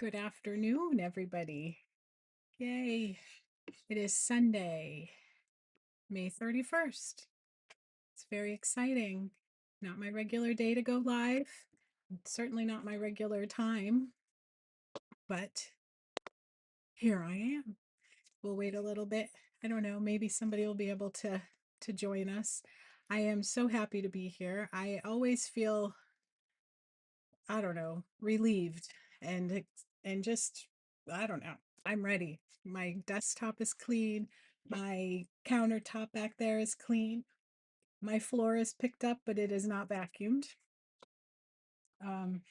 Good afternoon, everybody. Yay. It is Sunday, May 31st. It's very exciting. Not my regular day to go live. Certainly not my regular time, but here I am. We'll wait a little bit. I don't know, maybe somebody will be able to join us. I am so happy to be here. I always feel, I don't know, relieved and and just I don't know. I'm ready. My desktop is clean. My countertop back there is clean. My floor is picked up, but it is not vacuumed. Um,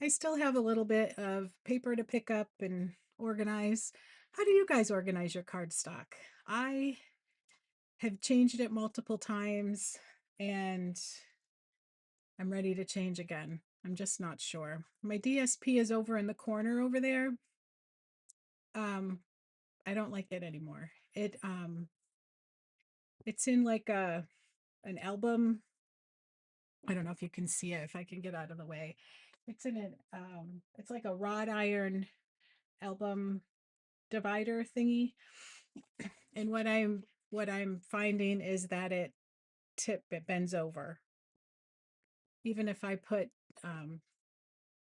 I still have a little bit of paper to pick up and organize. How do you guys organize your card stock? I have changed it multiple times and I'm ready to change again. I'm just not sure. My DSP is over in the corner over there. Um, I don't like it anymore. It's in like an album. I don't know if you can see it, if I can get out of the way. It's in it, it's like a wrought iron album divider thingy. And what I'm finding is that it bends over. Even if I put um,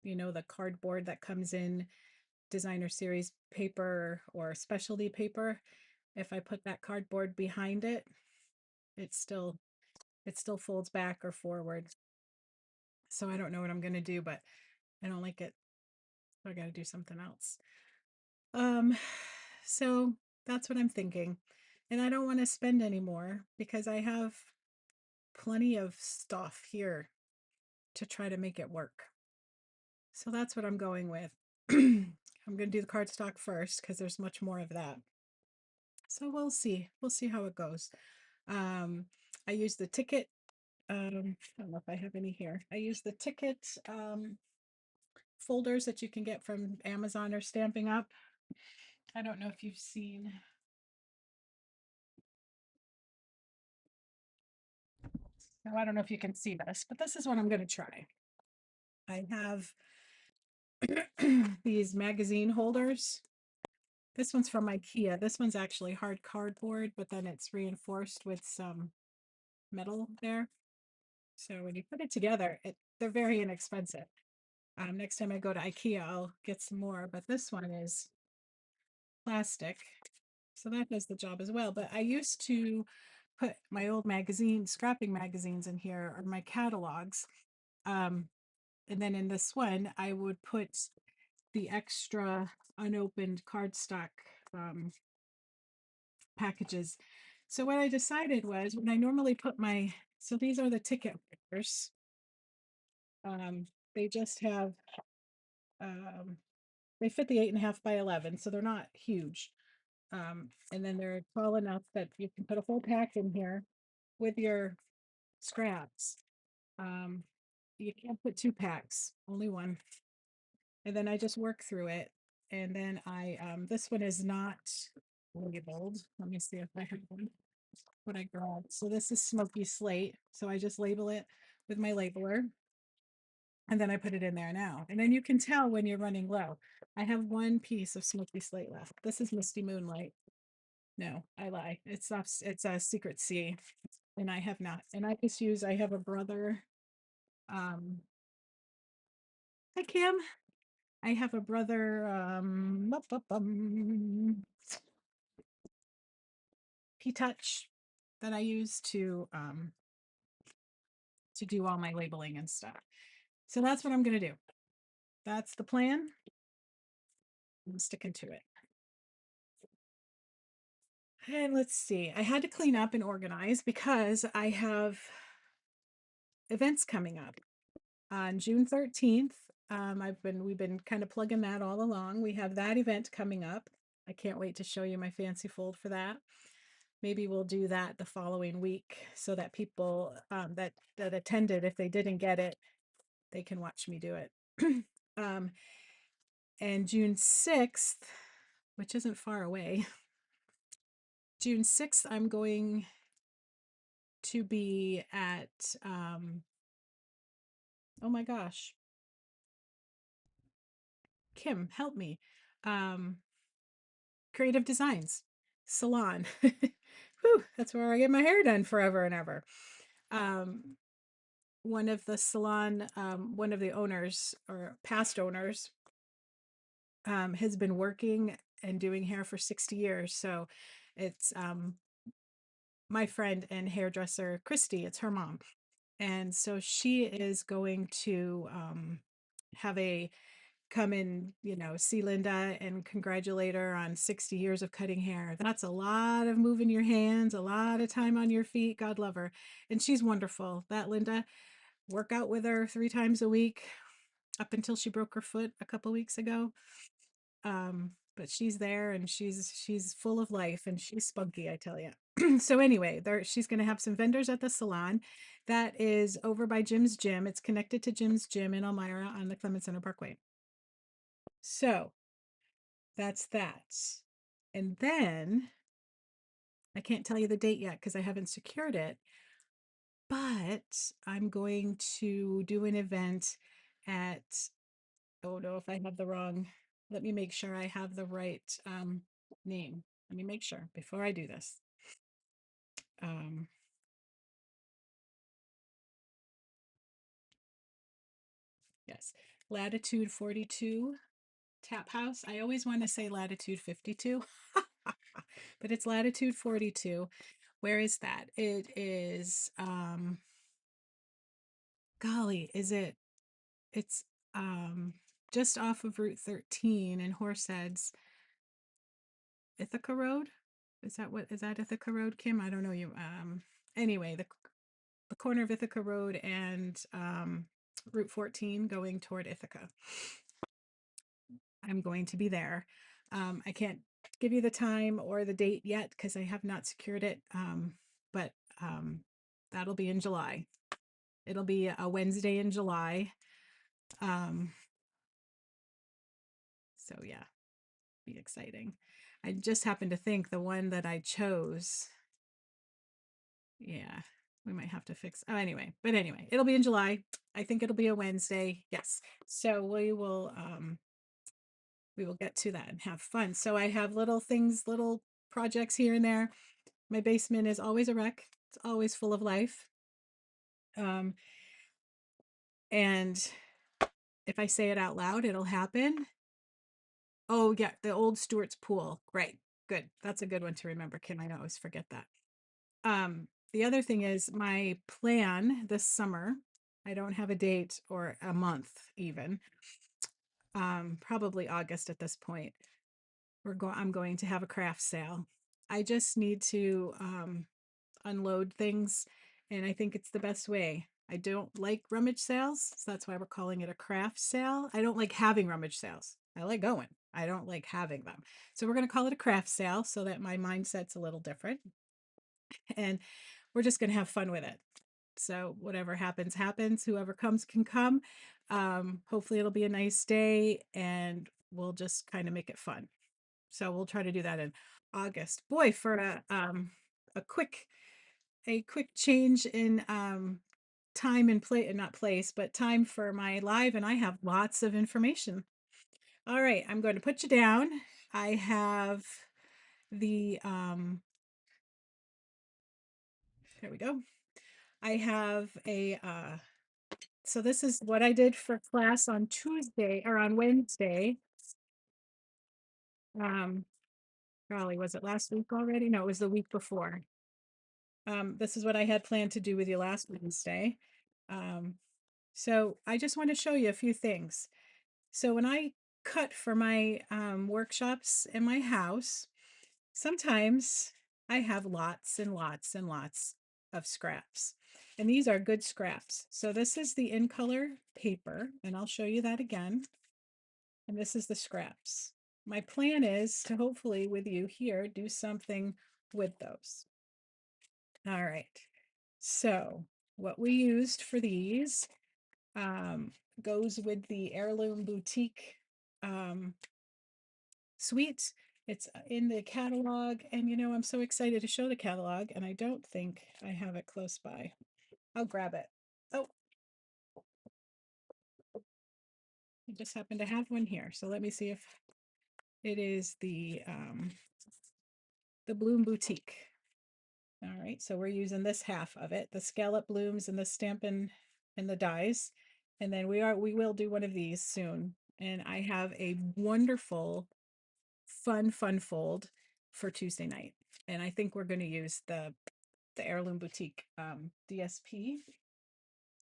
the cardboard that comes in designer series paper or specialty paper, if I put that cardboard behind it, it still it still folds back or forward. So I don't know what I'm going to do, but I don't like it. So I got to do something else. Um, so that's what I'm thinking. And I don't want to spend any more because I have plenty of stuff here to try to make it work. So that's what I'm going with. I'm going to do the cardstock first because there's much more of that. So we'll see. We'll see how it goes. Um, I use the ticket. I don't know if I have any here. I use the ticket folders that you can get from Amazon or Stamping Up. I don't know if you've seen. Now, I don't know if you can see this, but this is what I'm going to try. I have these magazine holders. This one's from IKEA. This one's actually hard cardboard, but then it's reinforced with some metal there. So when you put it together, they're very inexpensive. Next time I go to IKEA, I'll get some more, but this one is plastic. So that does the job as well. But I used to put my old scrapping magazines in here, or my catalogs. Um, and then in this one, I would put the extra unopened cardstock packages. So what I decided was when I normally put so these are the ticket holders. They just have, um, they fit the 8.5 by 11, so they're not huge. And then they're tall enough that you can put a full pack in here with your scraps. Um, you can't put 2 packs, only one. And then I just work through it. And then this one is not labeled. Let me see if I have one. What I grabbed. So this is smoky slate. So I just label it with my labeler. And then I put it in there now. And then you can tell when you're running low. I have one piece of smoky slate left. This is Misty Moonlight. No, I lie. It's a Secret Sea. And I have not. And I have a brother. Um, Hi Kim. I have a brother P-Touch that I use to do all my labeling and stuff. So that's what I'm gonna do. That's the plan. I'm sticking to it. And let's see. I had to clean up and organize because I have events coming up on June 13th. We've been kind of plugging that all along. We have that event coming up. I can't wait to show you my fancy fold for that. Maybe we'll do that the following week so that people that attended, if they didn't get it, they can watch me do it. um, and June 6th, which isn't far away, June 6th, I'm going to be at, oh my gosh, Kim, help me. Um, Creative Designs Salon. Whew, that's where I get my hair done forever and ever. Um, one of the salon, one of the owners or past owners, has been working and doing hair for 60 years. So it's my friend and hairdresser, Christy, it's her mom. And so she is going to have a come and, see Linda and congratulate her on 60 years of cutting hair. That's a lot of moving your hands, a lot of time on your feet. God love her. And she's wonderful. That Linda, work out with her 3 times a week up until she broke her foot a couple weeks ago. But she's there and she's full of life and she's spunky, I tell you. So anyway, there she's going to have some vendors at the salon that is over by Jim's Gym. It's connected to Jim's Gym in Elmira on the Clements Center Parkway. So that's that. And then I can't tell you the date yet because I haven't secured it, but I'm going to do an event at, oh no, if I have the wrong, let me make sure I have the right name. Let me make sure before I do this. Um, yes, Latitude 42 Tap House. I always want to say Latitude 52, but it's Latitude 42. Where is that? It is, golly, is it? It's just off of Route 13 in Horseheads, Ithaca Road. Is that Ithaca Road, Kim? I don't know you. Anyway, the corner of Ithaca Road and Route 14 going toward Ithaca. I'm going to be there. I can't give you the time or the date yet because I have not secured it. But that'll be in July. It'll be a Wednesday in July. Um, so yeah, be exciting. I just happened to think the one that I chose. Yeah, we might have to fix. Oh, anyway, but anyway, it'll be in July. I think it'll be a Wednesday. Yes. So we will get to that and have fun. So I have little things, little projects here and there. My basement is always a wreck. It's always full of life. Um, and if I say it out loud, it'll happen. Oh, yeah, the old Stewart's pool. Right. Good. That's a good one to remember, Kim. I always forget that. The other thing is my plan this summer. I don't have a date or a month even. Probably August at this point. I'm going to have a craft sale. I just need to unload things, and I think it's the best way. I don't like rummage sales, so that's why we're calling it a craft sale. I don't like having rummage sales. I like going. I don't like having them. So we're going to call it a craft sale so that my mindset's a little different. And we're just going to have fun with it. So whatever happens, happens. Whoever comes can come. Hopefully it'll be a nice day and we'll just kind of make it fun. So we'll try to do that in August. Boy, for a quick change in time and place, not place, but time for my live, and I have lots of information. All right, I'm going to put you down. I have the there we go. I have a so this is what I did for class on Tuesday or on Wednesday. Um, golly, was it last week already? No, it was the week before. This is what I had planned to do with you last Wednesday. Um, so I just want to show you a few things. So when I cut for my workshops in my house, sometimes I have lots and lots and lots of scraps. And these are good scraps. So this is the in color paper, and I'll show you that again. And this is the scraps. My plan is to hopefully with you here do something with those. All right. So what we used for these goes with the Heirloom Boutique suite. It's in the catalog, and I'm so excited to show the catalog, and I don't think I have it close by. I'll grab it. Oh, I just happen to have one here. So let me see if it is the Bloom Boutique. All right, so we're using this half of it, the scallop blooms and the Stampin' and the dies. And then we will do one of these soon. And I have a wonderful, fun fold for Tuesday night. And I think we're going to use the Heirloom Boutique DSP.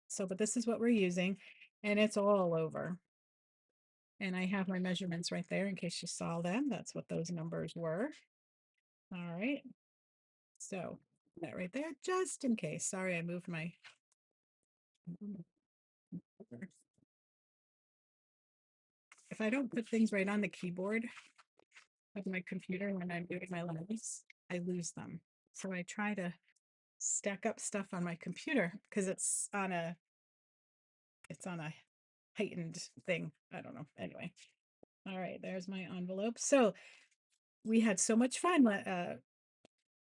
So, but this is what we're using, and it's all over. And I have my measurements right there in case you saw them. That's what those numbers were. All right. So that right there, just in case. Sorry, I moved my. If I don't put things right on the keyboard of my computer when I'm doing my lives, I lose them. So I try to stack up stuff on my computer because it's on a heightened thing. I don't know. Anyway. All right, there's my envelope. So we had so much fun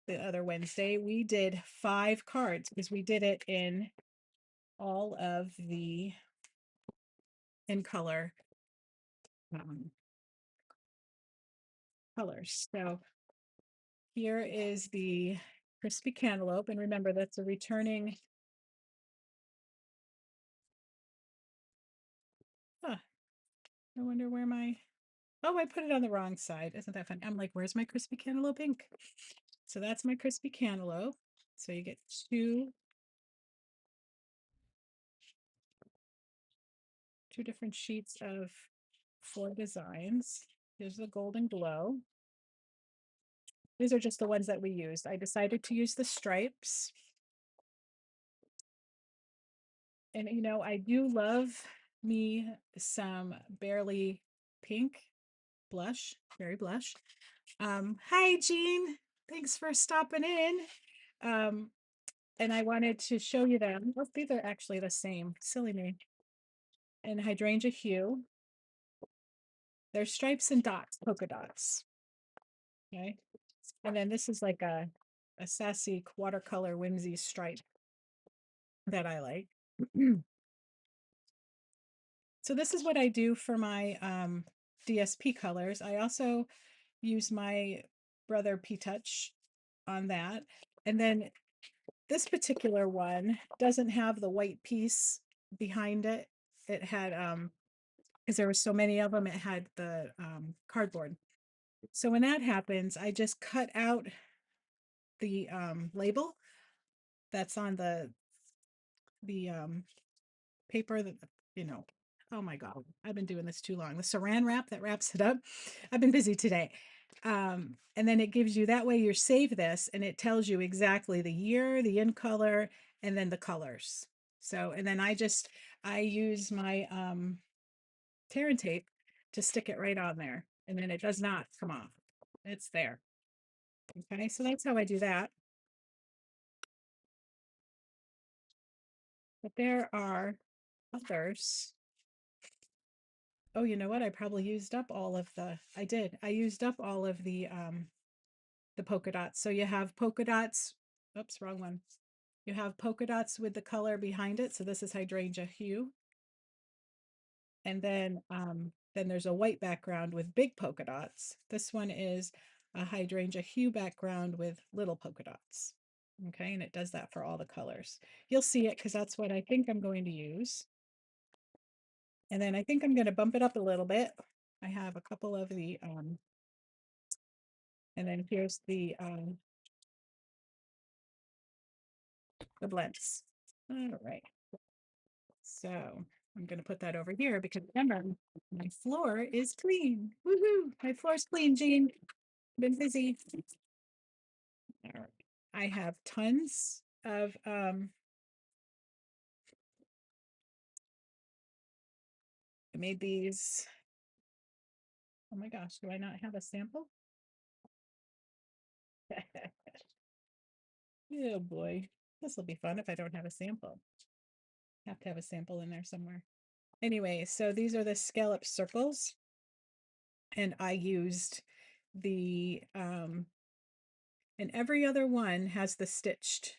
the other Wednesday. We did 5 cards because we did it in all of the in color um, colors. So here is the crispy cantaloupe, and remember that's a returning. Huh, I wonder where my. Oh, I put it on the wrong side. Isn't that fun? I'm like, where's my crispy cantaloupe ink? So that's my crispy cantaloupe. So you get two different sheets of 4 designs. Here's the golden glow. These are just the ones that we used. I decided to use the stripes. And I do love me some Barely Pink blush, berry blush. Hi Jean, thanks for stopping in. And I wanted to show you them. Oh, these are actually the same. Silly me. And hydrangea hue. They're stripes and dots, polka dots. Okay. And then this is like a sassy watercolor whimsy stripe that I like. So this is what I do for my DSP colors. I also use my Brother P-Touch on that. And then this particular one doesn't have the white piece behind it. It had, because there were so many of them, it had the cardboard. So when that happens, I just cut out the label that's on the paper that oh my god, I've been doing this too long. The saran wrap that wraps it up. I've been busy today. And then it gives you, that way you save this and it tells you exactly the year, the in color, and then the colors. So, and then I use my tear and tape to stick it right on there, and then it does not come off. It's there. Okay, so that's how I do that. But there are others. Oh, you know what? I probably used up all of I did. I used up all of the polka dots. So you have polka dots. Oops, wrong one. You have polka dots with the color behind it. So this is hydrangea hue. And then there's a white background with big polka dots. This one is a hydrangea hue background with little polka dots. Okay, and it does that for all the colors. You'll see it because that's what I think I'm going to use. And then I think I'm going to bump it up a little bit. I have a couple of and then here's the blends. All right. So I'm going to put that over here because remember, my floor is clean. Woohoo! My floor's clean, Jean. Been busy. All right. I have tons of I made these. Oh my gosh, do I not have a sample? Oh boy. This will be fun if I don't have a sample. Have to have a sample in there somewhere. Anyway, so these are the scallop circles. And I used and every other one has the stitched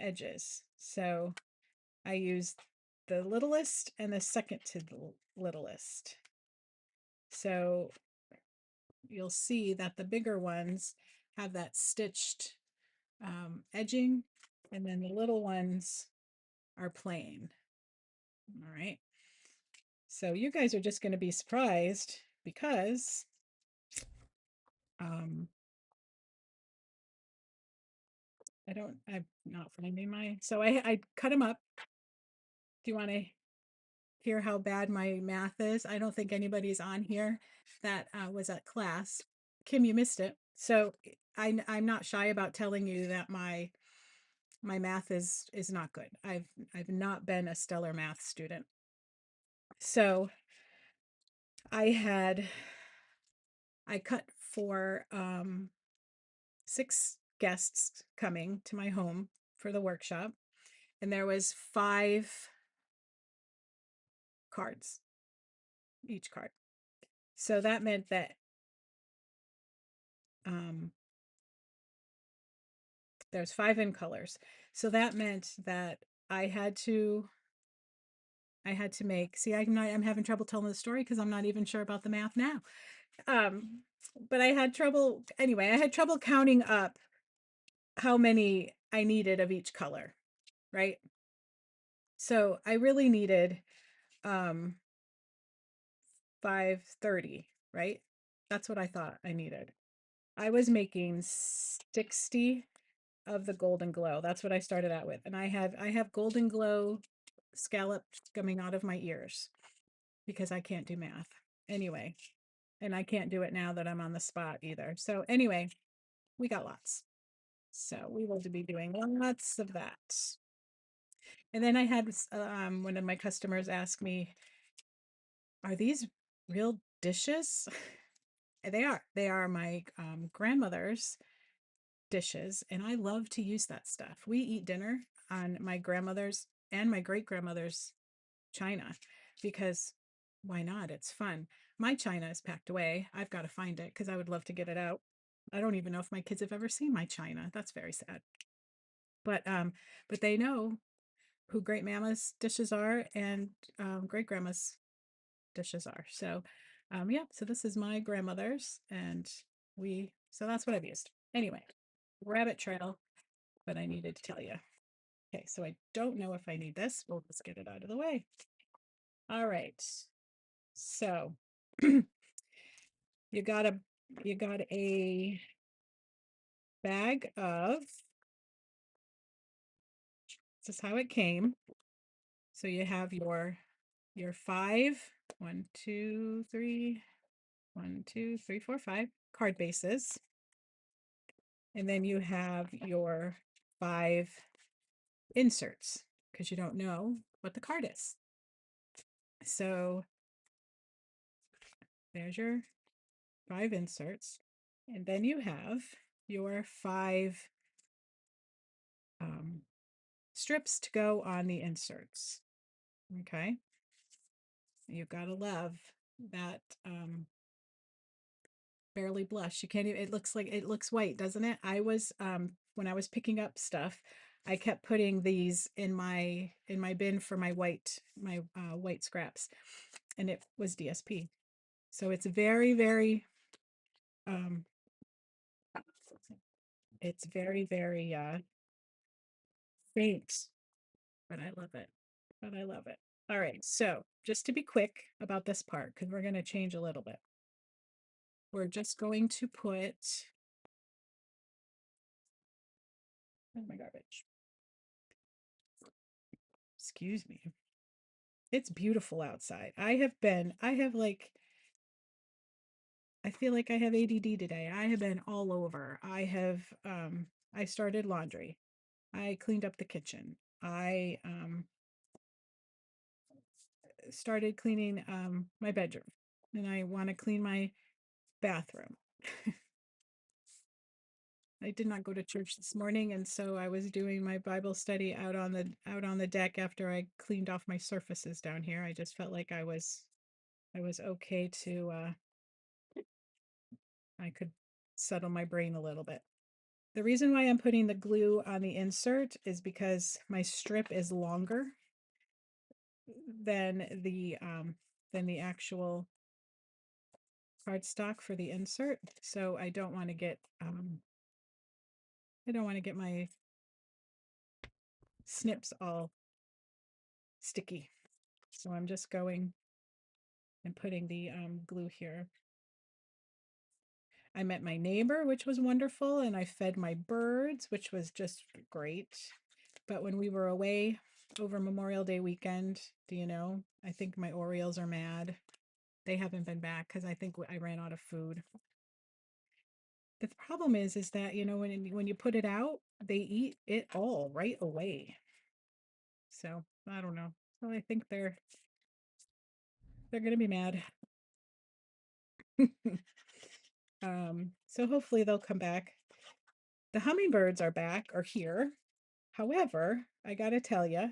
edges. So I used the littlest and the second to the littlest. So you'll see that the bigger ones have that stitched edging, and then the little ones are plain. All right. So you guys are just going to be surprised because I'm not finding my, so I cut them up. Do you want to hear how bad my math is? I don't think anybody's on here that was at class. Kim, you missed it. So I'm not shy about telling you that my math is not good. I've not been a stellar math student. So I cut for 6 guests coming to my home for the workshop, and there was 5 cards, each card. So that meant that there's 5 in colors. So that meant that I had to make, see, I'm having trouble telling the story because I'm not even sure about the math now. But I had trouble, anyway, I had trouble counting up how many I needed of each color, right? So I really needed 530, right? That's what I thought I needed. I was making 60 of the golden glow. That's what I started out with. And I have golden glow scallops coming out of my ears because I can't do math. Anyway, and I can't do it now that I'm on the spot either. So anyway, we got lots. So we will be doing lots of that. And then I had one of my customers ask me, are these real dishes? They are. They are my grandmother's dishes, and I love to use that stuff. We eat dinner on my grandmother's and my great grandmother's china because why not? It's fun. My china is packed away. I've got to find it because I would love to get it out. I don't even know if my kids have ever seen my china. That's very sad. But they know who great mama's dishes are and great grandma's dishes are. So yeah, so this is my grandmother's, and so that's what I've used. Anyway, rabbit trail, but I needed to tell you. Okay, so I don't know if I need this. We'll just get it out of the way. All right. So you got a bag of, this is how it came. So you have your 5, 1, 2, 3, 1, 2, 3, 4, 5 card bases. And then you have your 5 inserts because you don't know what the card is. So there's your 5 inserts. And then you have your 5 strips to go on the inserts. Okay. You've got to love that barely blush. You can't even, it looks white, doesn't it? I was when I was picking up stuff, I kept putting these in my bin for my white scraps, and it was DSP. So it's very, very it's very, very faint, but I love it. But I love it. All right, so just to be quick about this part, because we're going to change a little bit. We're just going to put, oh, my garbage. Excuse me. It's beautiful outside. I feel like I have ADD today. I have been all over. I started laundry. I cleaned up the kitchen. I started cleaning my bedroom, and I want to clean my bathroom. I did not go to church this morning, and so I was doing my Bible study out on the deck after I cleaned off my surfaces down here. I just felt like I was okay to I could settle my brain a little bit. The reason why I'm putting the glue on the insert is because my strip is longer than the actual cardstock for the insert. So I don't want to get my snips all sticky. So I'm just going and putting the glue here. I met my neighbor, which was wonderful, and I fed my birds, which was just great. But when we were away over Memorial Day weekend, do you know? I think my Orioles are mad. They haven't been back because I think I ran out of food. The problem is that when you put it out, they eat it all right away. So I don't know. So I think they're gonna be mad. So hopefully they'll come back. The hummingbirds are back or here. However, I gotta tell you,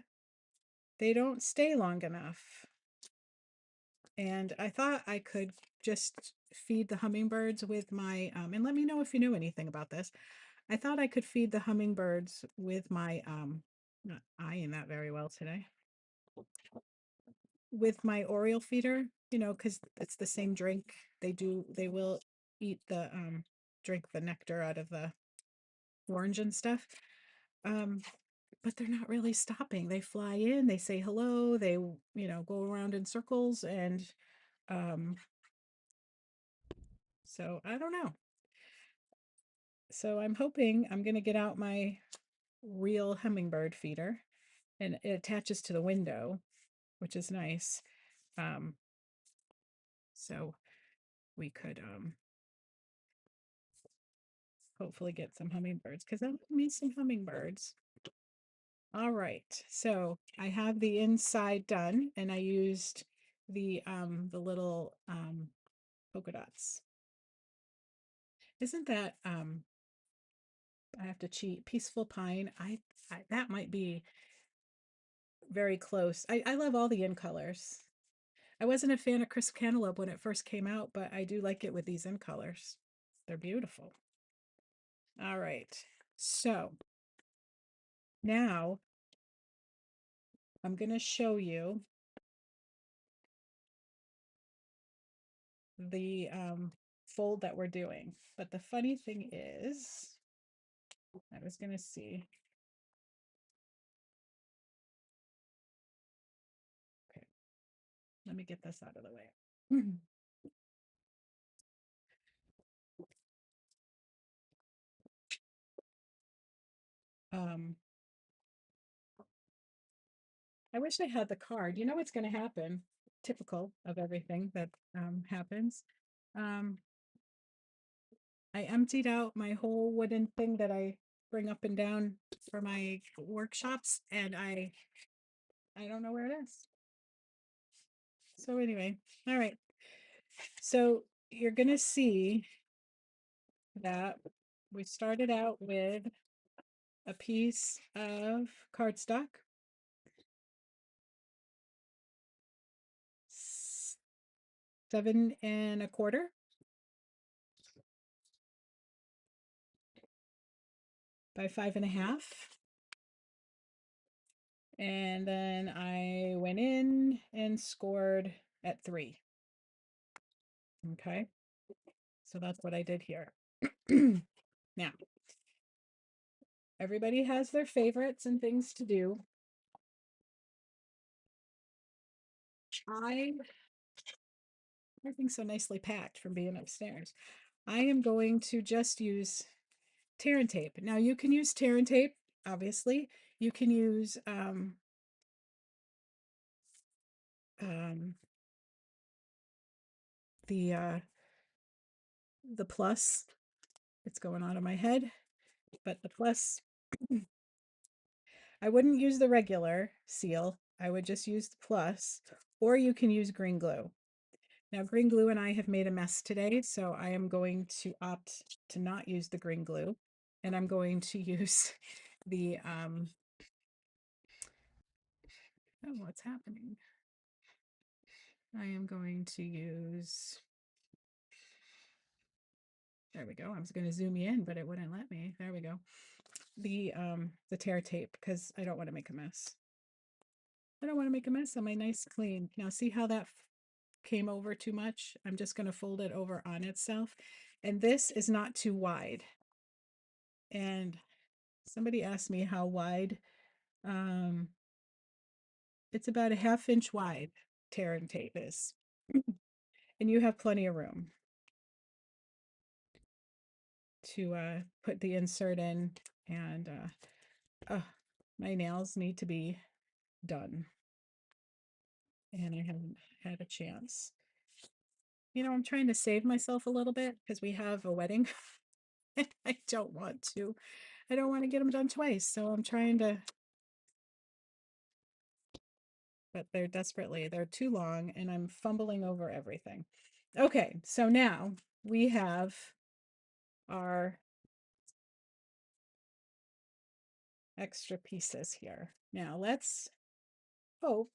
they don't stay long enough. And I thought I could just feed the hummingbirds with my, and let me know if you knew anything about this. I thought I could feed the hummingbirds with my, not eyeing that very well today, with my Oriole feeder, because it's the same drink. They will eat drink the nectar out of the orange and stuff. Um, but they're not really stopping. They fly in, they say hello, they, go around in circles and, um, so I don't know. So I'm hoping I'm going to get out my real hummingbird feeder and it attaches to the window, which is nice. Um, so we could hopefully get some hummingbirds because I need some hummingbirds. All right, so I have the inside done and I used the little polka dots. Isn't that I have to cheat, peaceful pine? I that might be very close. I love all the in colors. I wasn't a fan of crisp cantaloupe when it first came out, but I do like it with these in colors. They're beautiful. All right. So now I'm going to show you the fold that we're doing. But the funny thing is, I was going to see. Okay. Let me get this out of the way. um, I wish I had the card. You know what's going to happen? Typical of everything that happens. Um, I emptied out my whole wooden thing that I bring up and down for my workshops, and I don't know where it is. So anyway, all right. So you're gonna see that we started out with a piece of cardstock, 7 1/4 by 5 1/2. And then I went in and scored at 3. Okay, so that's what I did here. Now, everybody has their favorites and things to do. Everything's so nicely packed from being upstairs. I am going to just use tear and tape. Now you can use tear and tape, obviously. You can use um, the uh, the plus. It's going on in my head, but the plus. I wouldn't use the regular seal. I would just use the plus, or you can use green glue. Now, green glue and I have made a mess today, so I am going to opt to not use the green glue, and I'm going to use the oh, what's happening? I am going to use, there we go. I was going to zoom you in, but it wouldn't let me. There we go. The tear tape because I don't want to make a mess. I don't want to make a mess on my nice clean. Now see how that came over too much? I'm just going to fold it over on itself. And this is not too wide. And somebody asked me how wide. Um, it's about a 1/2 inch wide, tear and tape is. And you have plenty of room to put the insert in. And my nails need to be done. And I haven't had a chance. You know, I'm trying to save myself a little bit because we have a wedding. And I don't want to. I don't want to get them done twice. So I'm trying to, but they're too long and I'm fumbling over everything. Okay, so now we have our extra pieces here. Now let's hope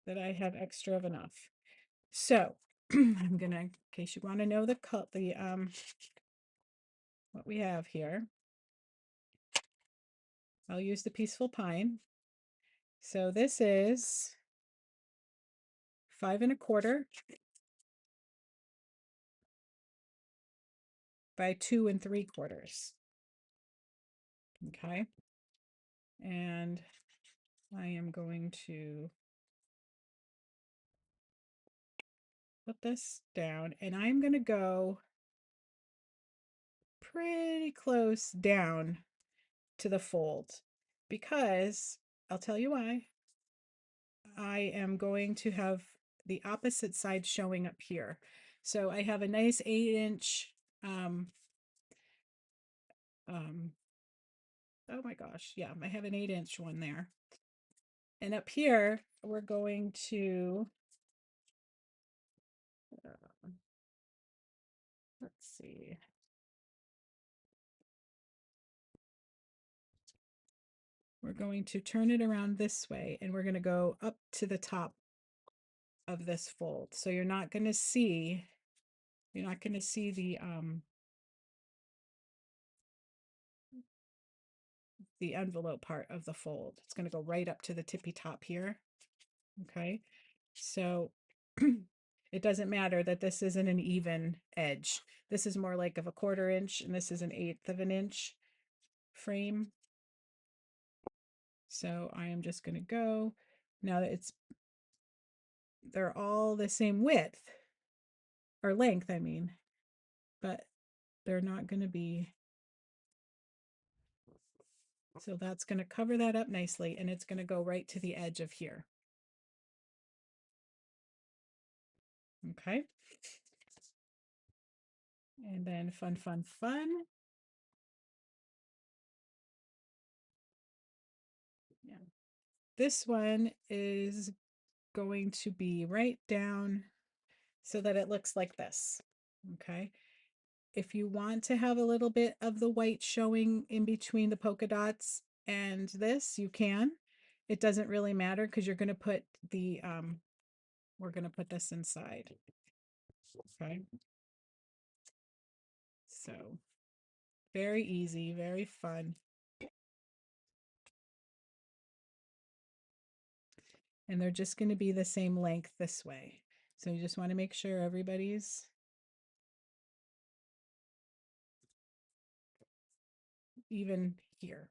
that I have extra of enough. So I'm gonna, in case you want to know the what we have here, I'll use the Peaceful Pine. So this is 5 1/4 by 2 3/4. Okay. And I am going to put this down and I'm going to go pretty close down to the fold because I'll tell you why. I am going to have the opposite side showing up here. So I have a nice 8-inch, oh my gosh, yeah, I have an 8-inch one there. And up here, we're going to, let's see. We're going to turn it around this way and we're going to go up to the top of this fold. So you're not going to see the envelope part of the fold. It's going to go right up to the tippy top here. Okay. So it doesn't matter that this isn't an even edge. This is more like of a 1/4 inch and this is an 1/8 of an inch frame. So I am just going to go now that they're all the same width or length, I mean, but they're not going to be. So that's going to cover that up nicely and it's going to go right to the edge of here. Okay. And then fun. Yeah. This one is going to be right down so that it looks like this. Okay. If you want to have a little bit of the white showing in between the polka dots and this, you can. It doesn't really matter because you're going to put we're going to put this inside. Okay. So very easy, very fun. And they're just going to be the same length this way. So you just want to make sure everybody's even here.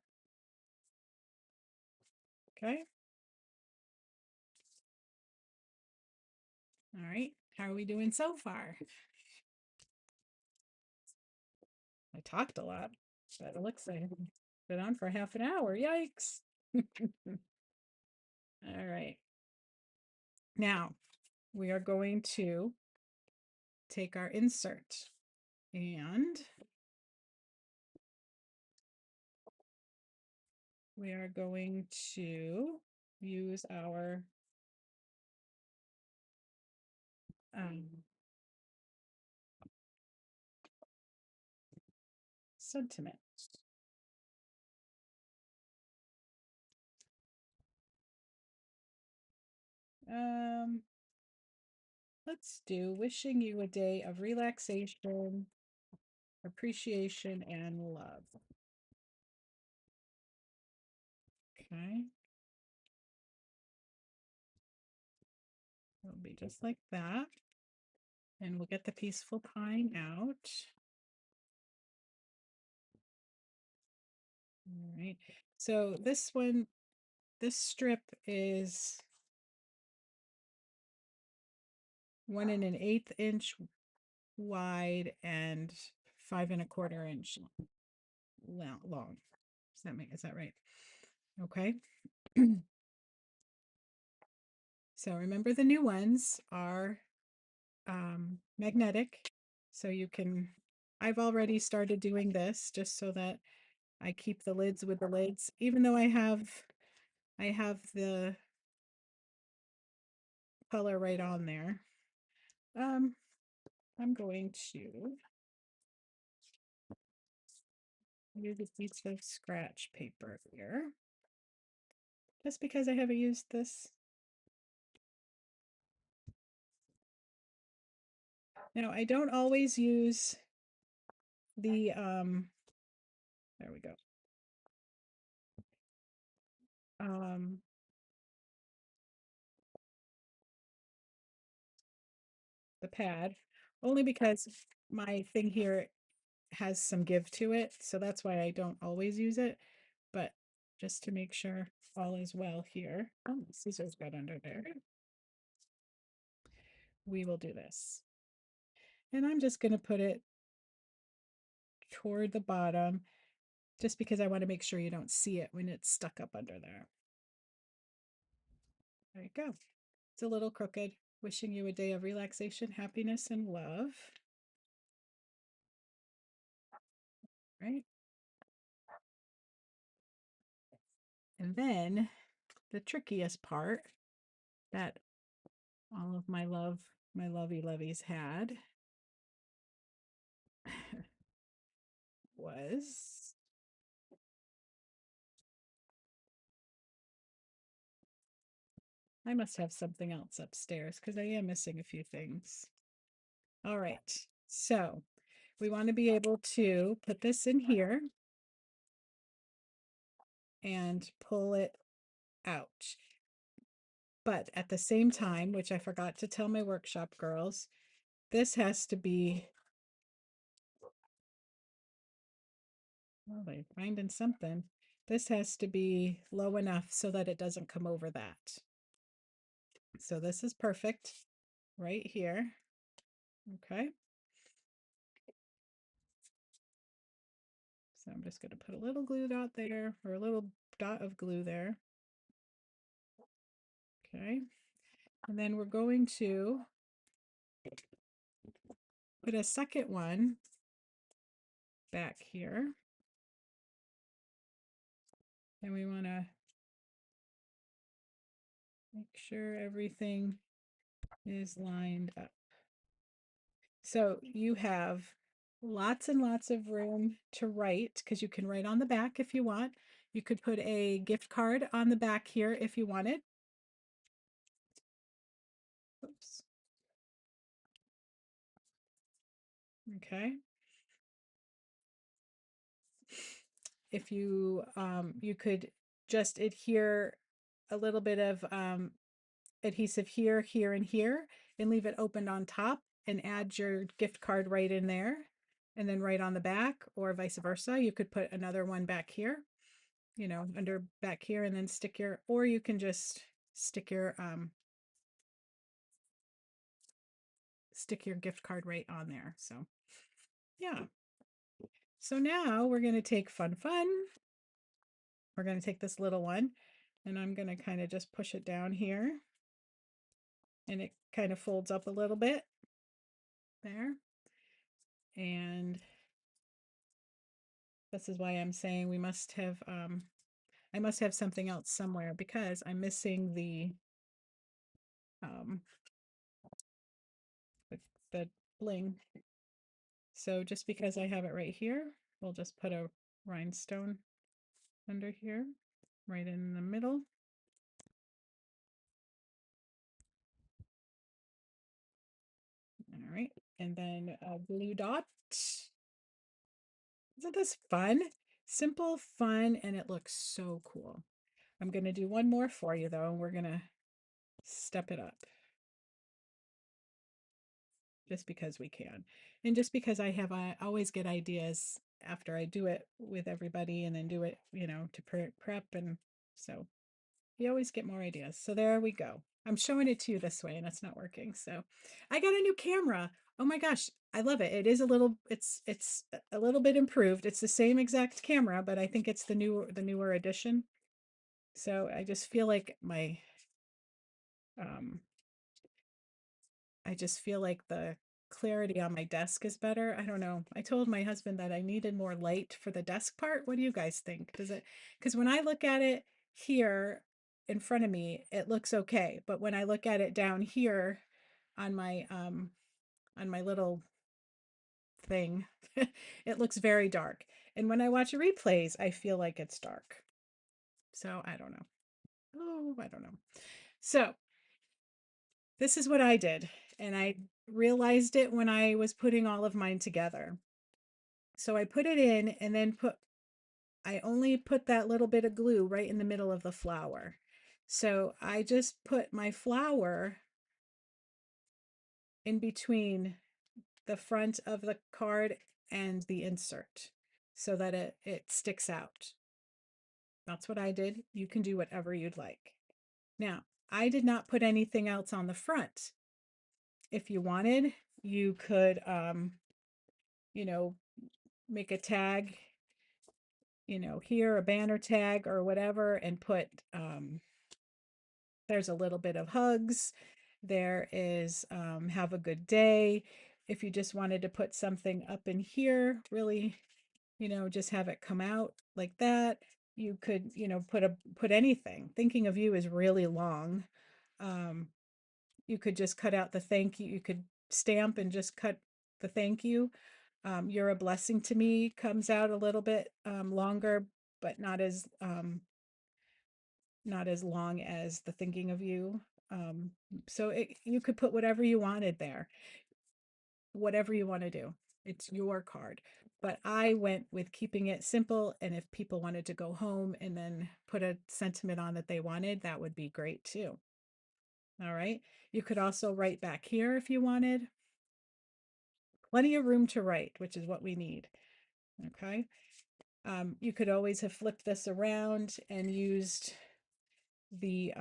Okay. All right. How are we doing so far? I talked a lot, but it looks like I've been on for half an hour. Yikes. All right. Now we are going to take our insert and we are going to use our sentiment. Let's do wishing you a day of relaxation, appreciation, and love. Okay. just like that. And we'll get the peaceful pine out. All right. So this one, this strip is 1 1/8 inch wide and 5 1/4 inch long. Is that right? Okay. So remember the new ones are magnetic. So you can, I've already started doing this just so that I keep the lids with the lids, even though I have the color right on there. I'm going to use a piece of scratch paper here, just because I haven't used this. Now, I don't always use the, there we go. Um, the pad, only because my thing here has some give to it. So that's why I don't always use it, but just to make sure all is well here. Oh, the scissors got under there. We will do this. And I'm just going to put it toward the bottom just because I want to make sure you don't see it when it's stuck up under there. There you go. It's a little crooked. Wishing you a day of relaxation, happiness, and love. Right? And then the trickiest part that all of my lovey loveys had was I must have something else upstairs because I am missing a few things. All right. So we want to be able to put this in here and pull it out. But at the same time, which I forgot to tell my workshop girls, this has to be, well, they're finding something. This has to be low enough so that it doesn't come over that. So this is perfect right here. Okay. So I'm just going to put a little glue dot there, or a little dot of glue there. Okay. And then we're going to put a second one back here. And we want to make sure everything is lined up. So you have lots and lots of room to write because you can write on the back if you want. You could put a gift card on the back here if you wanted. Oops. Okay. If you you could just adhere a little bit of adhesive here, here, and here, and leave it opened on top and add your gift card right in there and then right on the back, or vice versa. You could put another one back here, you know, under back here, and then stick your, or you can just stick your gift card right on there. So yeah. So now we're going to take fun. We're going to take this little one and I'm going to kind of just push it down here and it kind of folds up a little bit there. And this is why I'm saying we must have, I must have something else somewhere because I'm missing um, the bling. So just because I have it right here, we'll just put a rhinestone under here, right in the middle. All right, and then a blue dot. Isn't this fun? Simple, fun, and it looks so cool. I'm going to do one more for you though, and we're going to step it up. just because we can. And just because I always get ideas after I do it with everybody and then do it, to prep. And so you always get more ideas. So there we go. I'm showing it to you this way and it's not working. So I got a new camera. Oh my gosh, I love it. It is it's a little bit improved. It's the same exact camera, but I think it's the newer edition. So I just feel like um I just feel like the clarity on my desk is better. I don't know. I told my husband that I needed more light for the desk part. What do you guys think? Because when I look at it here in front of me, it looks okay. But when I look at it down here on my little thing, it looks very dark. And when I watch replays, I feel like it's dark. So I don't know. Oh, I don't know. So this is what I did. And I realized it when I was putting all of mine together. So I put it in and then I only put that little bit of glue right in the middle of the flower. So I just put my flower in between the front of the card and the insert so that it sticks out. That's what I did. You can do whatever you'd like. Now, I did not put anything else on the front. If you wanted, you could, you know, make a tag, here, a banner tag or whatever, and put, there's a little bit of hugs. There is, have a good day. If you just wanted to put something up in here, really, just have it come out like that. You could, put anything. Thinking of you is really long. Um, you could just cut out the thank you. You could stamp and just cut the thank you. You're a blessing to me comes out a little bit longer, but not as long as the thinking of you. So you could put whatever you wanted there, whatever you want to do. It's your card. But I went with keeping it simple. And if people wanted to go home and then put a sentiment on that they wanted, that would be great too. All right. You could also write back here if you wanted. Plenty of room to write, which is what we need. Okay. You could always have flipped this around and used the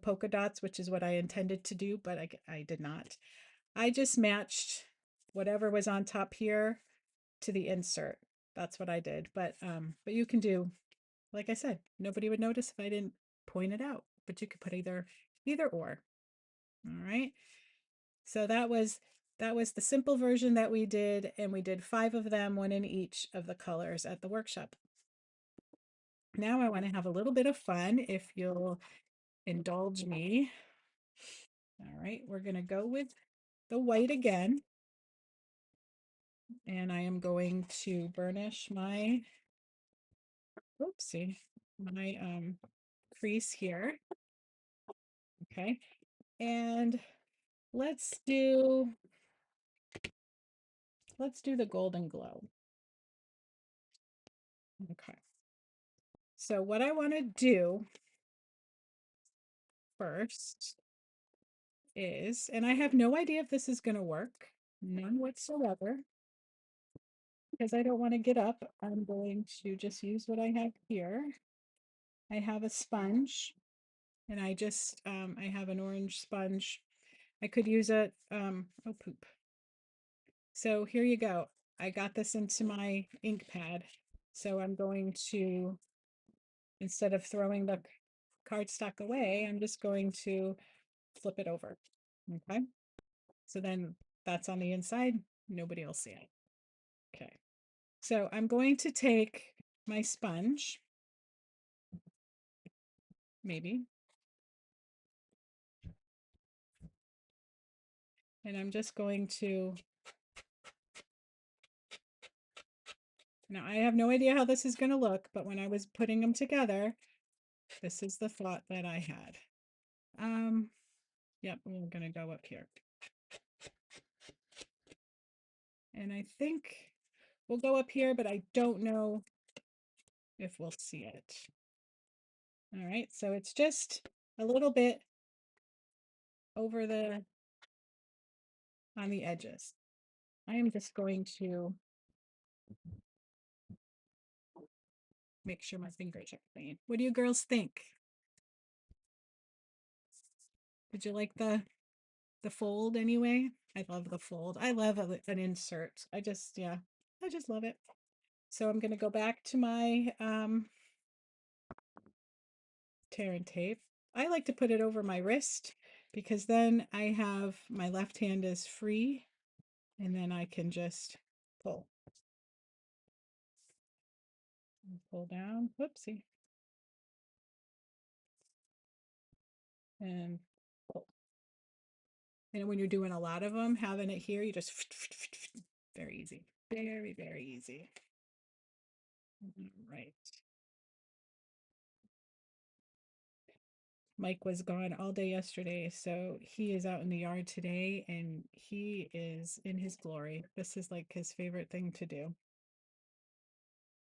polka dots, which is what I intended to do, but I did not. I just matched whatever was on top here to the insert. That's what I did. But you can do, like I said, nobody would notice if I didn't point it out, but you could put either or. All right. So that was the simple version that we did, and we did 5 of them, one in each of the colors at the workshop. Now I want to have a little bit of fun, if you'll indulge me. All right, we're going to go with the white again. And I am going to burnish my, oopsie, my crease here. Okay. And let's do the golden glow. Okay. So what I want to do first is, and I have no idea if this is going to work, none whatsoever, because I don't want to get up. I'm going to just use what I have here. I have a sponge, and I have an orange sponge. I could use it, oh poop. So here you go. I got this into my ink pad. So I'm going to, instead of throwing the cardstock away, I'm just going to flip it over. Okay. So then that's on the inside. Nobody will see it. Okay. So I'm going to take my sponge, maybe, and I'm just going to, now I have no idea how this is going to look, but when I was putting them together, this is the thought that I had. Yep, we're going to go up here. And I think we'll go up here, but I don't know if we'll see it. All right, so it's just a little bit over the on the edges. I am just going to make sure my fingers are clean. What do you girls think? Did you like the fold anyway? I love the fold. I love an insert. Yeah, I just love it. So I'm going to go back to my tear and tape. I like to put it over my wrist because then I have my left hand is free and then I can just pull. Pull down. Whoopsie. And pull. And when you're doing a lot of them, having it here, you just very easy. Very, very easy. Right. Mike was gone all day yesterday, so he is out in the yard today and he is in his glory. This is like his favorite thing to do.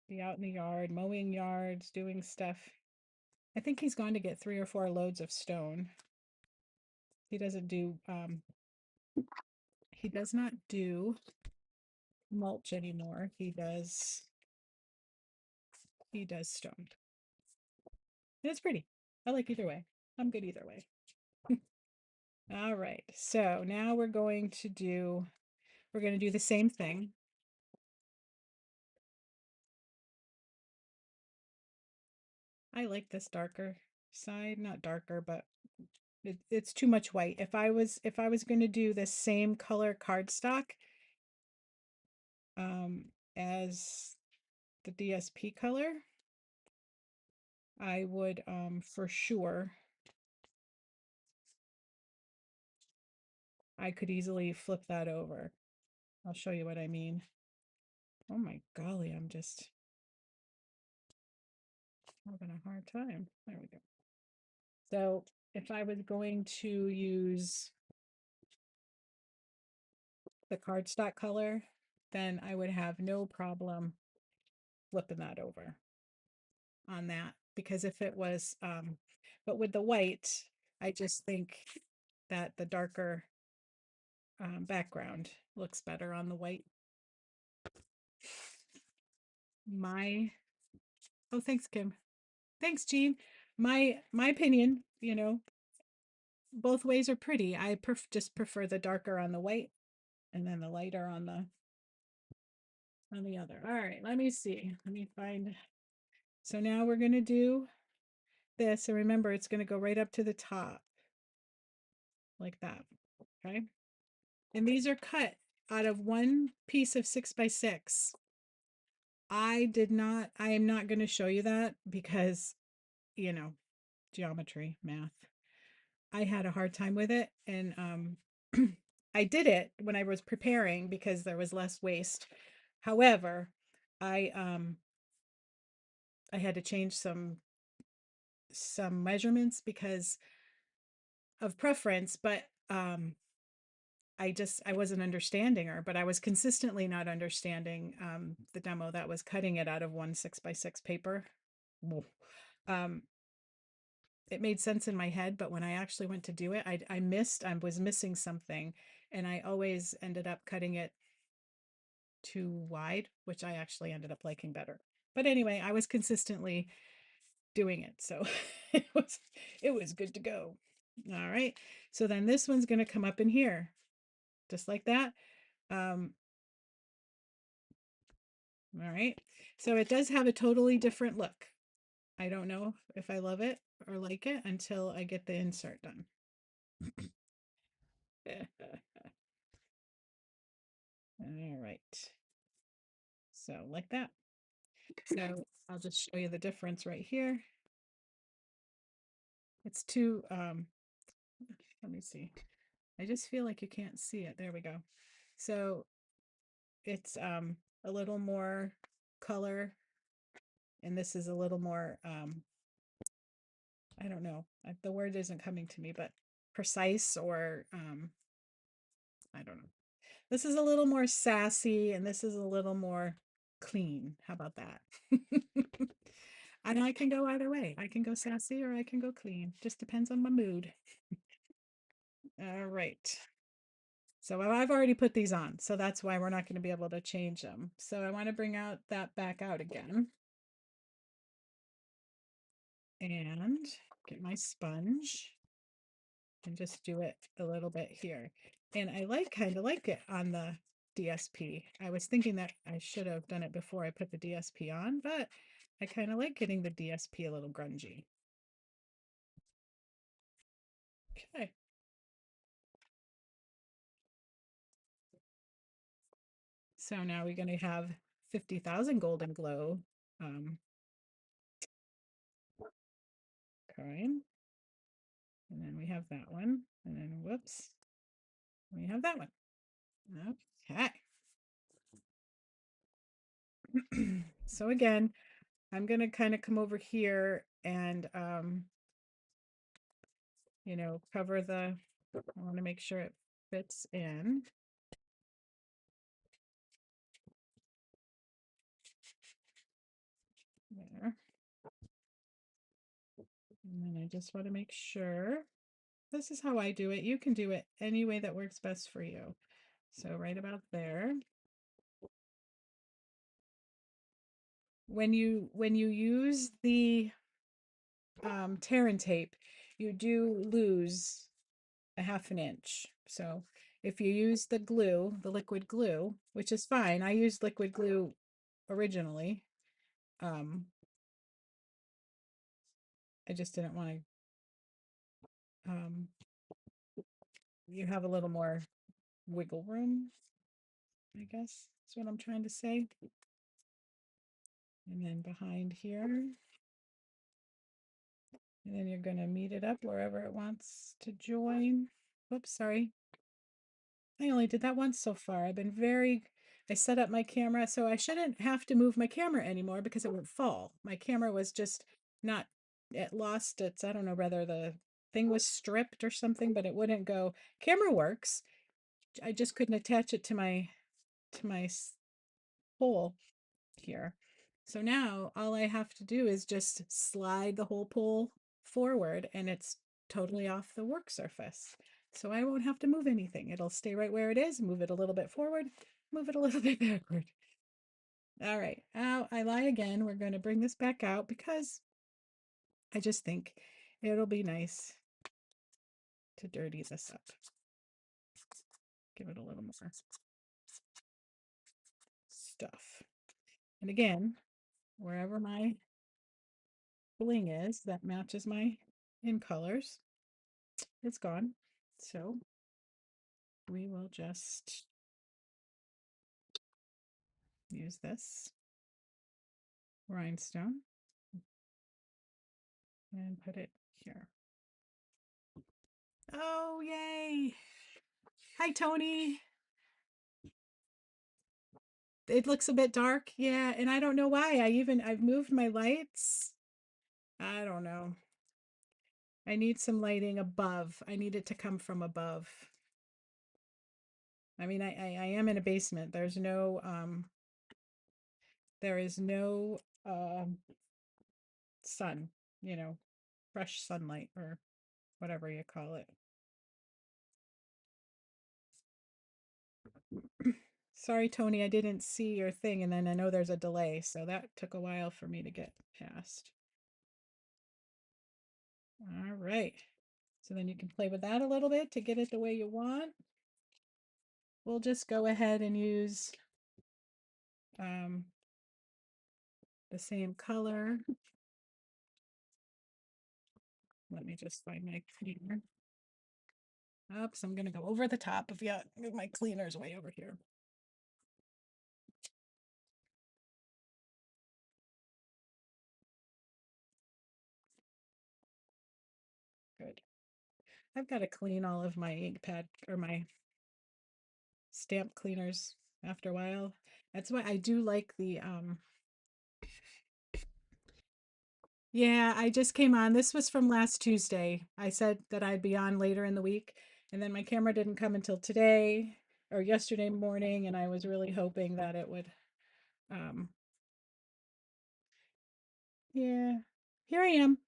Be out in the yard, mowing yards, doing stuff. I think he's gone to get 3 or 4 loads of stone. He doesn't do he does not do mulch anymore. He does stone. And it's pretty. I like either way. I'm good either way. All right. So now we're going to do the same thing. I like this darker side, not darker, but it's too much white. If I was going to do the same color cardstock as the DSP color, I would for sure I could easily flip that over. I'll show you what I mean. Oh my golly, I'm just having a hard time. There we go. So if I was going to use the cardstock color, then I would have no problem flipping that over on that. Because if it was, but with the white, I just think that the darker background looks better on the white. My, oh, thanks, Kim. Thanks, Jean. My opinion, both ways are pretty. I just prefer the darker on the white and then the lighter on the other. All right, let me see. Let me find. So now we're going to do this. And remember, it's going to go right up to the top like that. Okay. And these are cut out of one piece of 6x6. I am not going to show you that because, geometry, math. I had a hard time with it. And I did it when I was preparing because there was less waste. However, I I had to change some measurements because of preference, but I wasn't understanding her, but I was consistently not understanding the demo that was cutting it out of one 6x6 paper. Um, it made sense in my head, but when I actually went to do it, I was missing something, and I always ended up cutting it too wide, which I actually ended up liking better. But anyway, I was consistently doing it, so it was good to go. All right, so then this one's going to come up in here, just like that. All right, so it does have a totally different look. I don't know if I love it or like it until I get the insert done. All right, so like that. So I'll just show you the difference right here. It's too, let me see. I just feel like you can't see it. There we go. So it's a little more color, and this is a little more, I don't know, the word isn't coming to me, but precise, or I don't know. This is a little more sassy and this is a little more clean. How about that? And I can go either way. I can go sassy or I can go clean. Just depends on my mood. All right. So I've already put these on, so that's why we're not going to be able to change them. So I want to bring out that back out again and get my sponge and just do it a little bit here. And I kind of like it on the DSP. I was thinking that I should have done it before I put the DSP on, but I kind of like getting the DSP a little grungy. Okay. So now we're going to have 50,000 golden glow coin. And then we have that one. And then whoops, we have that one. Okay. So again, I'm going to kind of come over here and, cover I want to make sure it fits in. There. And then I just want to make sure. This is how I do it. You can do it any way that works best for you. So right about there. When you use the tear and tape, you do lose a half an inch. So if you use the glue, the liquid glue, which is fine, I used liquid glue originally. I just didn't want to, you have a little more wiggle room, I guess that's what I'm trying to say. And then behind here, and then you're going to meet it up wherever it wants to join. Oops, sorry. I only did that once so far. I set up my camera so I shouldn't have to move my camera anymore because it would fall. My camera was just not, it lost its, I don't know whether the thing was stripped or something, but it wouldn't go. Camera works. I just couldn't attach it to my pole here. So now all I have to do is just slide the whole pole forward and it's totally off the work surface. So I won't have to move anything. It'll stay right where it is, move it a little bit forward, move it a little bit backward. All right, now I lie again. We're going to bring this back out because I just think it'll be nice to dirty this up. Give it a little more stuff. And again, wherever my bling is that matches my in colors, it's gone. So we will just use this rhinestone and put it here. Oh, yay. Hi, Tony. It looks a bit dark. Yeah, and I don't know why. I've moved my lights. I don't know. I need some lighting above. I need it to come from above. I mean, I am in a basement. There is no sun, fresh sunlight or whatever you call it. Sorry, Tony, I didn't see your thing, and then I know there's a delay, so that took a while for me to get past. All right. So then you can play with that a little bit to get it the way you want. We'll just go ahead and use the same color. Let me just find my cleaner. Oops, I'm going to go over the top of you. My cleaner's way over here. Good. I've got to clean all of my ink pad or my stamp cleaners after a while. That's why I do like the yeah, I just came on. This was from last Tuesday. I said that I'd be on later in the week, and then my camera didn't come until today or yesterday morning, and I was really hoping that it would um yeah. Here I am.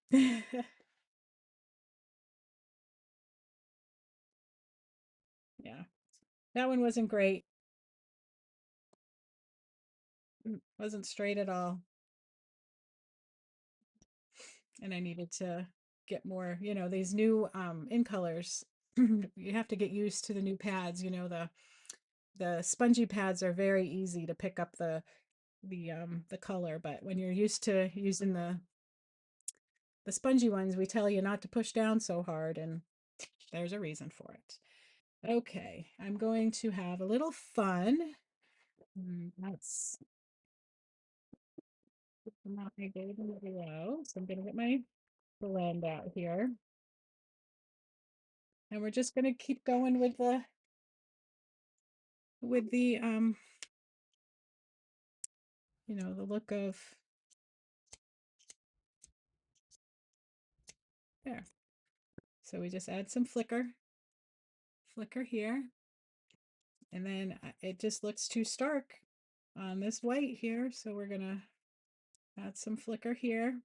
Yeah. That one wasn't great. Wasn't straight at all. And I needed to get more, these new in colors. You have to get used to the new pads, the spongy pads are very easy to pick up the color, but when you're used to using the spongy ones, we tell you not to push down so hard, and there's a reason for it. Okay, I'm going to have a little fun. That's my golden glow. So I'm going to get my blend out here. And we're just going to keep going with the the look of there. So we just add some flicker here, and then it just looks too stark on this white here. So we're going to add some flicker here.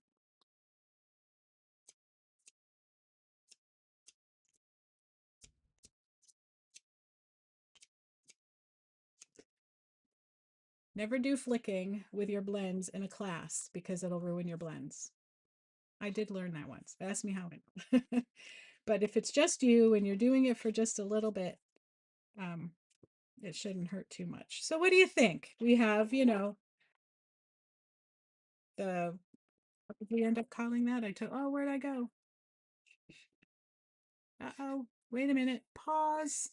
Never do flicking with your blends in a class because it'll ruin your blends. I did learn that once. Ask me how it. But if it's just you and you're doing it for just a little bit, um, it shouldn't hurt too much. So what do you think? We have, the what did we end up calling that? I took, oh, where'd I go? Uh-oh, wait a minute. Pause.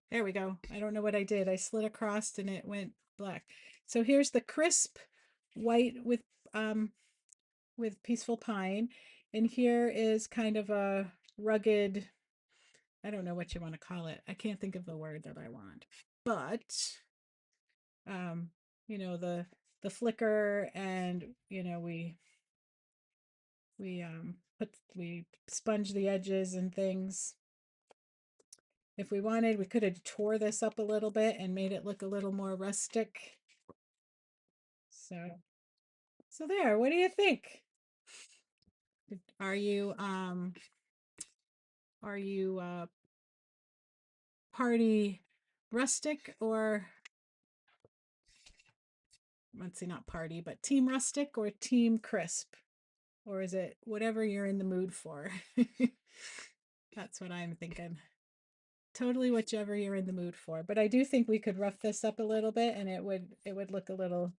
There we go. I don't know what I did. I slid across and it went black. So here's the crisp white with peaceful pine. And here is kind of a rugged, I don't know what you want to call it. I can't think of the word that I want. But um, the flicker, and we sponge the edges and things. If we wanted, we could have tore this up a little bit and made it look a little more rustic. So there, what do you think? Are you party rustic, or let's see, not party, but team rustic or team crisp? Or is it whatever you're in the mood for? That's what I'm thinking. Totally whichever you're in the mood for. But I do think we could rough this up a little bit and it would look a little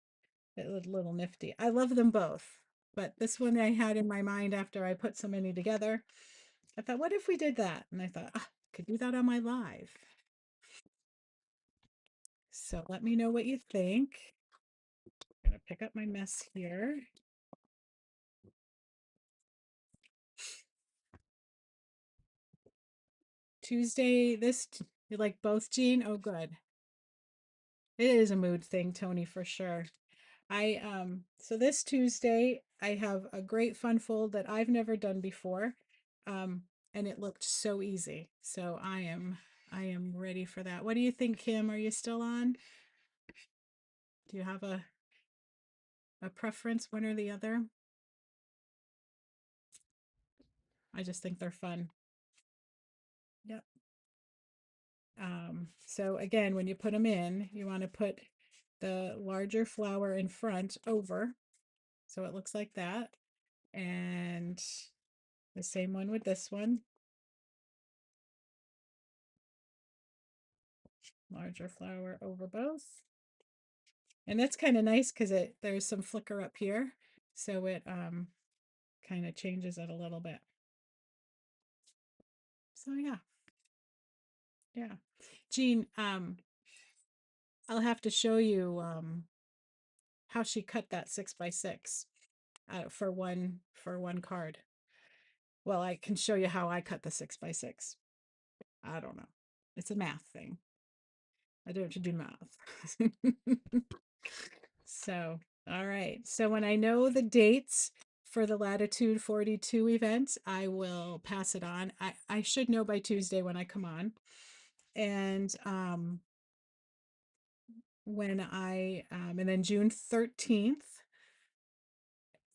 nifty. I love them both, but this one I had in my mind after I put so many together. I thought, what if we did that? And I thought, could do that on my live. So let me know what you think. I'm gonna pick up my mess here. Tuesday, you like both, Jean? Oh, good. It is a mood thing, Tony, for sure. So this Tuesday I have a great fun fold that I've never done before. And it looked so easy. So I am ready for that. What do you think, Kim? Are you still on? Do you have a preference, one or the other? I just think they're fun. Yep. So again, when you put them in, you want to put the larger flower in front over. So it looks like that. And the same one with this one. Larger flower over both. And that's kind of nice because there's some flicker up here. So it kind of changes it a little bit. So yeah. Yeah. Jean, I'll have to show you how she cut that 6x6 for one card. Well, I can show you how I cut the 6x6. I don't know. It's a math thing. I don't have to do math. So, all right. So when I know the dates for the Latitude 42 event, I will pass it on. I should know by Tuesday when I come on. And and then June 13th,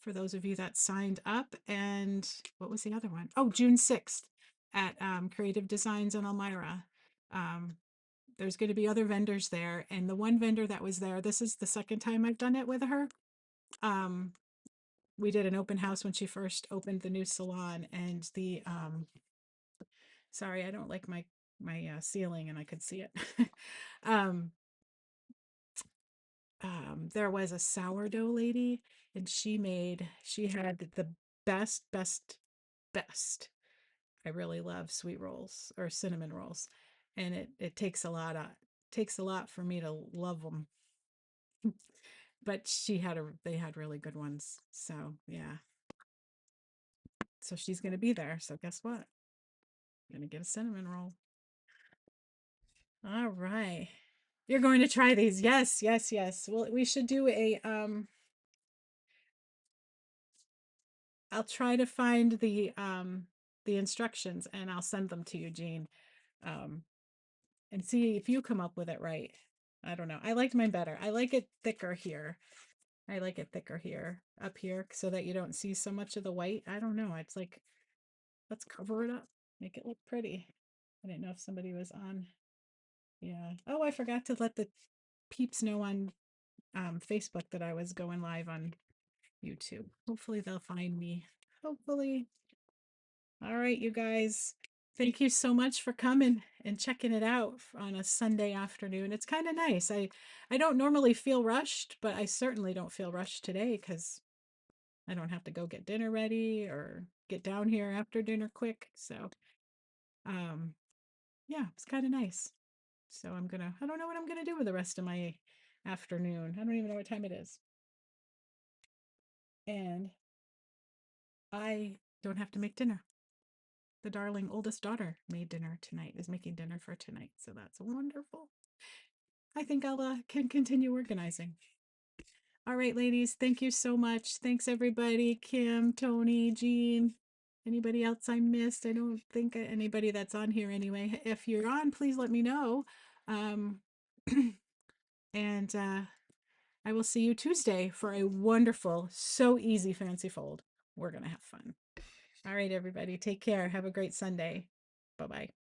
for those of you that signed up. And what was the other one? Oh, June 6th at Creative Designs in Elmira. Um, there's going to be other vendors there, and the one vendor that was there, this is the second time I've done it with her. Um, we did an open house when she first opened the new salon, and the sorry, I don't like my ceiling, and I could see it. um, there was a sourdough lady, and she had the best. I really love sweet rolls or cinnamon rolls, and it takes a lot for me to love them. But they had really good ones. So yeah, so she's gonna be there. So guess what? I'm gonna get a cinnamon roll. All right. You're going to try these. Yes, yes, yes. Well, we should do a I'll try to find the instructions and I'll send them to you, Jean. Um and see if you come up with it right. I don't know. I liked mine better. I like it thicker here. I like it thicker here, up here, so that you don't see so much of the white. I don't know. It's like, let's cover it up, make it look pretty. I didn't know if somebody was on. Yeah. Oh, I forgot to let the peeps know on Facebook that I was going live on YouTube. Hopefully they'll find me. Hopefully. All right, you guys. Thank you so much for coming and checking it out on a Sunday afternoon. It's kind of nice. I don't normally feel rushed, but I certainly don't feel rushed today because I don't have to go get dinner ready or get down here after dinner quick. So, um, yeah, it's kind of nice. So I don't know what I'm gonna do with the rest of my afternoon. I don't even know what time it is. And I don't have to make dinner. The darling oldest daughter made dinner tonight, is making dinner for tonight. So that's wonderful. I think I'll can continue organizing. All right, ladies, thank you so much. Thanks everybody. Kim, Tony, Jean, anybody else I missed? I don't think anybody that's on here anyway. If you're on, please let me know. Um, and I will see you Tuesday for a wonderful, so easy fancy fold. We're going to have fun. All right, everybody, take care. Have a great Sunday. Bye bye.